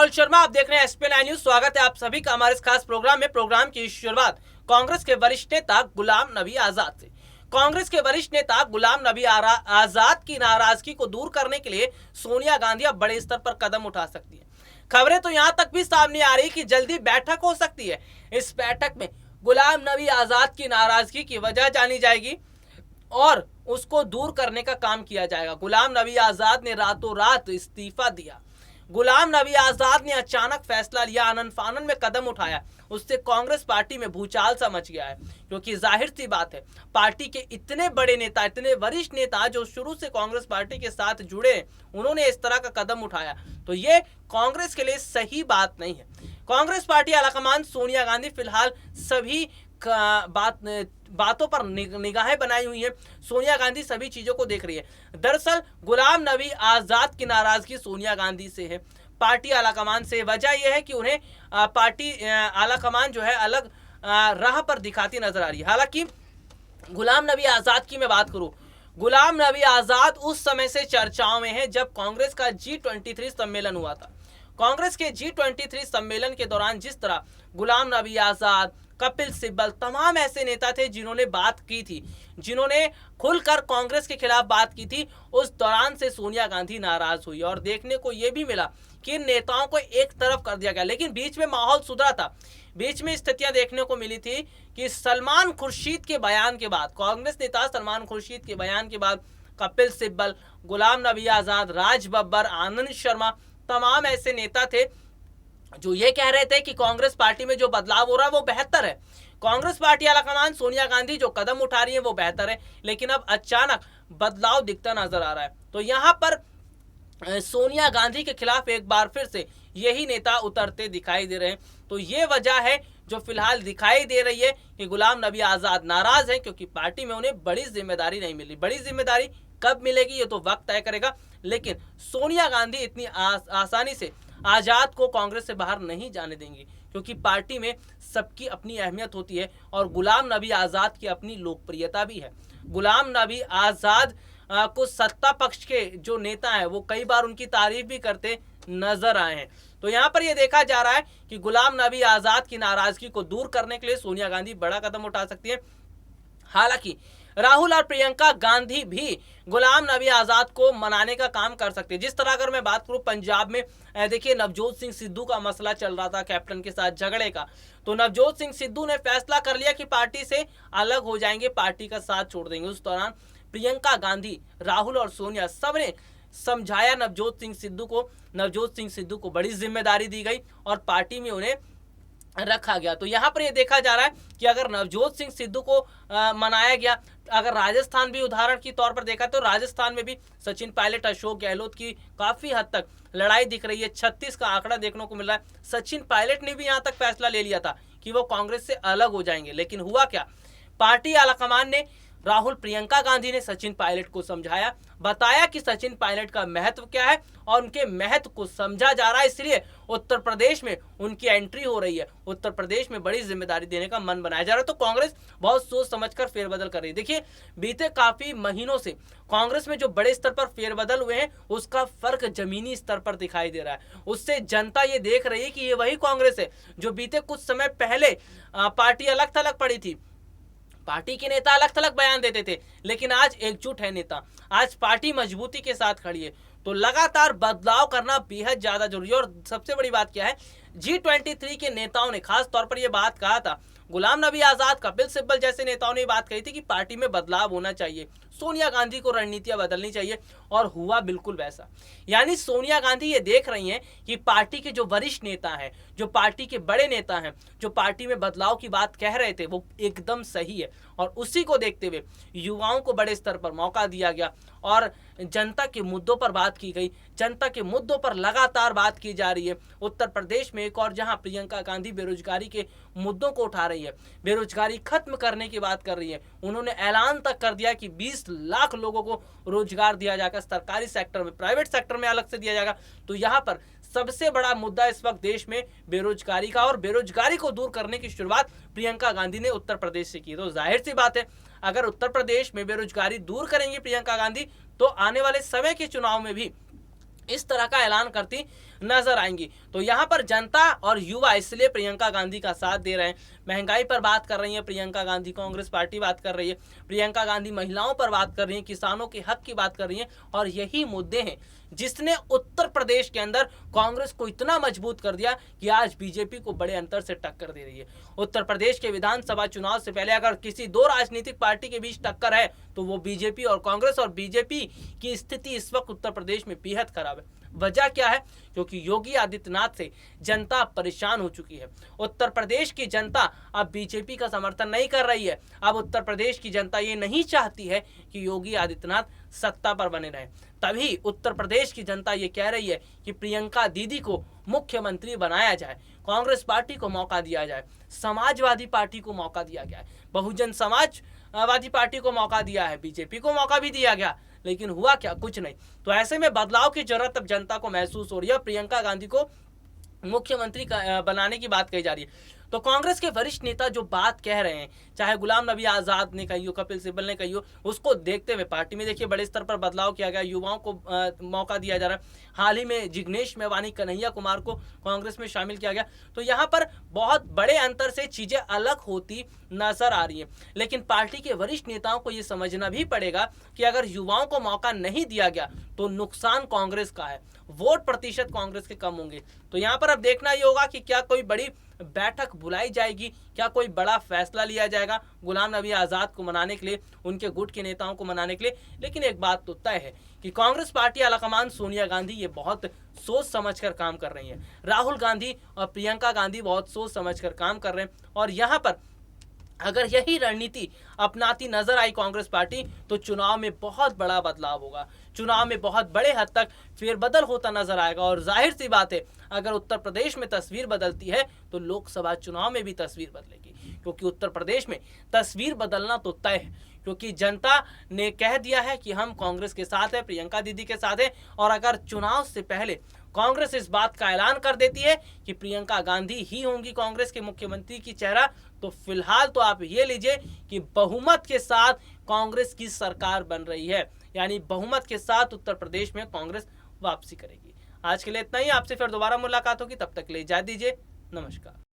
राहुल शर्मा, आप देख रहे हैं एसपी9 न्यूज। स्वागत है आप सभी का हमारे इस खास प्रोग्राम में। प्रोग्राम की शुरुआत कांग्रेस के वरिष्ठ नेता गुलाम नबी आजाद से। कांग्रेस के वरिष्ठ नेता गुलाम नबी आजाद की नाराजगी को दूर करने के लिए सोनिया गांधी अब बड़े स्तर पर कदम उठा सकती है। खबरें तो यहां तक भी सामने आ रही कि जल्दी बैठक हो सकती है। इस बैठक में गुलाम नबी आजाद की नाराजगी की वजह जानी जाएगी और उसको दूर करने का काम किया जाएगा। गुलाम नबी आजाद ने रातों रात इस्तीफा दिया। गुलाम नबी आजाद ने अचानक फैसला लिया, आनन फानन में कदम उठाया। उससे कांग्रेस पार्टी में भूचाल सा मच गया है, क्योंकि जाहिर सी बात है, पार्टी के इतने बड़े नेता, इतने वरिष्ठ नेता जो शुरू से कांग्रेस पार्टी के साथ जुड़े, उन्होंने इस तरह का कदम उठाया तो ये कांग्रेस के लिए सही बात नहीं है। कांग्रेस पार्टी आलाकमान सोनिया गांधी फिलहाल सभी बातों पर निगाहें बनाई हुई है। सोनिया गांधी सभी चीजों को देख रही है। दरअसल गुलाम नबी आजाद की नाराजगी सोनिया गांधी से है, पार्टी आलाकमान से। वजह यह है कि उन्हें पार्टी आलाकमान जो है अलग राह पर दिखाती नजर आ रही है। हालांकि गुलाम नबी आजाद की मैं बात करूं, गुलाम नबी आजाद उस समय से चर्चाओं में है जब कांग्रेस का G23 सम्मेलन हुआ था। कांग्रेस के G23 सम्मेलन के दौरान जिस तरह गुलाम नबी आजाद, कपिल सिब्बल, तमाम ऐसे नेता थे जिन्होंने बात की थी, जिन्होंने खुलकर कांग्रेस के खिलाफ बात की थी, उस दौरान से सोनिया गांधी नाराज हुई और देखने को यह भी मिला कि इन नेताओं को एक तरफ कर दिया गया। लेकिन बीच में माहौल सुधरा था। बीच में स्थितियां देखने को मिली थी कि सलमान खुर्शीद के बयान के बाद, कांग्रेस नेता सलमान खुर्शीद के बयान के बाद कपिल सिब्बल, गुलाम नबी आजाद, राज बब्बर, आनंद शर्मा, तमाम ऐसे नेता थे जो ये कह रहे थे कि कांग्रेस पार्टी में जो बदलाव हो रहा है वो बेहतर है। कांग्रेस पार्टी आलाकमान सोनिया गांधी जो कदम उठा रही है वो बेहतर है। लेकिन अब अचानक बदलाव दिखता नजर आ रहा है। तो यहाँ पर सोनिया गांधी के खिलाफ एक बार फिर से यही नेता उतरते दिखाई दे रहे हैं। तो ये वजह है जो फिलहाल दिखाई दे रही है कि गुलाम नबी आजाद नाराज है, क्योंकि पार्टी में उन्हें बड़ी जिम्मेदारी नहीं मिली। बड़ी जिम्मेदारी कब मिलेगी ये तो वक्त तय करेगा। लेकिन सोनिया गांधी इतनी आसानी से आजाद को कांग्रेस से बाहर नहीं जाने देंगी, क्योंकि पार्टी में सबकी अपनी अहमियत होती है और गुलाम नबी आजाद की अपनी लोकप्रियता भी है। गुलाम नबी आजाद को सत्ता पक्ष के जो नेता हैं वो कई बार उनकी तारीफ भी करते नजर आए हैं। तो यहाँ पर यह देखा जा रहा है कि गुलाम नबी आजाद की नाराजगी को दूर करने के लिए सोनिया गांधी बड़ा कदम उठा सकती है। हालांकि राहुल और प्रियंका गांधी भी गुलाम नबी आजाद को मनाने का काम कर सकते हैं। जिस तरह अगर मैं बात करूं, पंजाब में देखिए नवजोत सिंह सिद्धू का मसला चल रहा था कैप्टन के साथ झगड़े का, तो नवजोत सिंह सिद्धू ने फैसला कर लिया कि पार्टी से अलग हो जाएंगे, पार्टी का साथ छोड़ देंगे। उस दौरान प्रियंका गांधी, राहुल और सोनिया सबने समझाया नवजोत सिंह सिद्धू को। नवजोत सिंह सिद्धू को बड़ी जिम्मेदारी दी गई और पार्टी में उन्हें रखा गया। तो यहाँ पर यह देखा जा रहा है कि अगर नवजोत सिंह सिद्धू को मनाया गया, अगर राजस्थान भी उदाहरण के तौर पर देखा तो राजस्थान में भी सचिन पायलट, अशोक गहलोत की काफी हद तक लड़ाई दिख रही है। 36 का आंकड़ा देखने को मिल रहा है। सचिन पायलट ने भी यहाँ तक फैसला ले लिया था कि वो कांग्रेस से अलग हो जाएंगे। लेकिन हुआ क्या, पार्टी आलाकमान ने, राहुल, प्रियंका गांधी ने सचिन पायलट को समझाया, बताया कि सचिन पायलट का महत्व क्या है और उनके महत्व को समझा जा रहा है। इसलिए उत्तर प्रदेश में उनकी एंट्री हो रही है, उत्तर प्रदेश में बड़ी जिम्मेदारी देने का मन बनाया जा रहा है। तो कांग्रेस बहुत सोच समझकर फेरबदल कर रही है। देखिए बीते काफी महीनों से कांग्रेस में जो बड़े स्तर पर फेरबदल हुए हैं उसका फर्क जमीनी स्तर पर दिखाई दे रहा है। उससे जनता ये देख रही है कि ये वही कांग्रेस है जो बीते कुछ समय पहले पार्टी अलग थलग पड़ी थी, पार्टी के नेता अलग थलग बयान देते थे, लेकिन आज एकजुट है नेता, आज पार्टी मजबूती के साथ खड़ी है। तो लगातार बदलाव करना बेहद ज्यादा जरूरी है। और सबसे बड़ी बात क्या है, G23 के नेताओं ने खास तौर पर यह बात कहा था, गुलाम नबी आजाद, कपिल सिब्बल जैसे नेताओं ने बात कही थी कि पार्टी में बदलाव होना चाहिए, सोनिया गांधी को रणनीतियां बदलनी चाहिए, और हुआ बिल्कुल वैसा। यानी सोनिया गांधी ये देख रही हैं कि पार्टी के जो वरिष्ठ नेता हैं, जो पार्टी के बड़े नेता हैं, जो पार्टी में बदलाव की बात कह रहे थे वो एकदम सही है, और उसी को देखते हुए युवाओं को बड़े स्तर पर मौका दिया गया और जनता के मुद्दों पर बात की गई। जनता के मुद्दों पर लगातार बात की जा रही है। उत्तर प्रदेश में एक और जहां प्रियंका गांधी बेरोजगारी के मुद्दों को उठा रही है, बेरोजगारी खत्म करने की बात कर रही है। उन्होंने ऐलान तक कर दिया कि 20 लाख लोगों को रोजगार दिया जाएगा, सरकारी सेक्टर में, प्राइवेट सेक्टर में अलग से दिया जाएगा। तो यहाँ पर सबसे बड़ा मुद्दा इस वक्त देश में बेरोजगारी का, और बेरोजगारी को दूर करने की शुरुआत प्रियंका गांधी ने उत्तर प्रदेश से की। तो जाहिर सी बात है, अगर उत्तर प्रदेश में बेरोजगारी दूर करेंगी प्रियंका गांधी तो आने वाले समय के चुनाव में भी इस तरह का ऐलान करती नजर आएंगी। तो यहाँ पर जनता और युवा इसलिए प्रियंका गांधी का साथ दे रहे हैं। महंगाई पर बात कर रही है प्रियंका गांधी, कांग्रेस पार्टी बात कर रही है प्रियंका गांधी, महिलाओं पर बात कर रही है, किसानों के हक की बात कर रही है। और यही मुद्दे हैं जिसने उत्तर प्रदेश के अंदर कांग्रेस को इतना मजबूत कर दिया कि आज बीजेपी को बड़े अंतर से टक्कर दे रही है। उत्तर प्रदेश के विधानसभा चुनाव से पहले अगर किसी दो राजनीतिक पार्टी के बीच टक्कर है तो वो बीजेपी और कांग्रेस, और बीजेपी की स्थिति इस वक्त उत्तर प्रदेश में बेहद खराब है। वजह क्या है? क्योंकि योगी आदित्यनाथ से जनता परेशान हो चुकी है। उत्तर प्रदेश की जनता अब बीजेपी का समर्थन नहीं कर रही है। अब उत्तर प्रदेश की जनता ये नहीं चाहती है कि योगी आदित्यनाथ सत्ता पर बने रहे। तभी उत्तर प्रदेश की जनता ये कह रही है कि प्रियंका दीदी को मुख्यमंत्री बनाया जाए, कांग्रेस पार्टी को मौका दिया जाए, समाजवादी पार्टी को मौका दिया गया है, बहुजन समाजवादी पार्टी को मौका दिया है, बीजेपी को मौका भी दिया गया, लेकिन हुआ क्या? कुछ नहीं। तो ऐसे में बदलाव की जरूरत अब जनता को महसूस हो रही है। प्रियंका गांधी को मुख्यमंत्री बनाने की बात कही जा रही है। तो कांग्रेस के वरिष्ठ नेता जो बात कह रहे हैं, चाहे गुलाम नबी आजाद ने कही हो, कपिल सिब्बल ने कही हो, उसको देखते हुए पार्टी में देखिए बड़े स्तर पर बदलाव किया गया, युवाओं को मौका दिया जा रहा है। हाल ही में जिग्नेश मेवानी, कन्हैया कुमार को कांग्रेस में शामिल किया गया। तो यहाँ पर बहुत बड़े अंतर से चीजें अलग होती नजर आ रही है। लेकिन पार्टी के वरिष्ठ नेताओं को यह समझना भी पड़ेगा कि अगर युवाओं को मौका नहीं दिया गया तो नुकसान कांग्रेस का है, वोट प्रतिशत कांग्रेस के कम होंगे। तो यहाँ पर अब देखना ये होगा कि क्या कोई बड़ी बैठक बुलाई जाएगी, क्या कोई बड़ा फैसला लिया जाएगा गुलाम नबी आजाद को मनाने के लिए, उनके गुट के नेताओं को मनाने के लिए। लेकिन एक बात तो तय है कि कांग्रेस पार्टी आलाकमान सोनिया गांधी ये बहुत सोच समझकर काम कर रही है। राहुल गांधी और प्रियंका गांधी बहुत सोच समझकर काम कर रहे हैं। और यहाँ पर अगर यही रणनीति अपनाती नजर आई कांग्रेस पार्टी तो चुनाव में बहुत बड़ा बदलाव होगा, चुनाव में बहुत बड़े हद तक फेरबदल होता नजर आएगा। और जाहिर सी बात है, अगर उत्तर प्रदेश में तस्वीर बदलती है तो लोकसभा चुनाव में भी तस्वीर बदलेगी, क्योंकि उत्तर प्रदेश में तस्वीर बदलना तो तय है, क्योंकि जनता ने कह दिया है कि हम कांग्रेस के साथ है, प्रियंका दीदी के साथ है। और अगर चुनाव से पहले कांग्रेस इस बात का ऐलान कर देती है कि प्रियंका गांधी ही होंगी कांग्रेस के मुख्यमंत्री की चेहरा, तो फिलहाल तो आप ये लीजिए कि बहुमत के साथ कांग्रेस की सरकार बन रही है, यानी बहुमत के साथ उत्तर प्रदेश में कांग्रेस वापसी करेगी। आज के लिए इतना ही, आपसे फिर दोबारा मुलाकात होगी, तब तक के लिए इजाजत दीजिए, नमस्कार।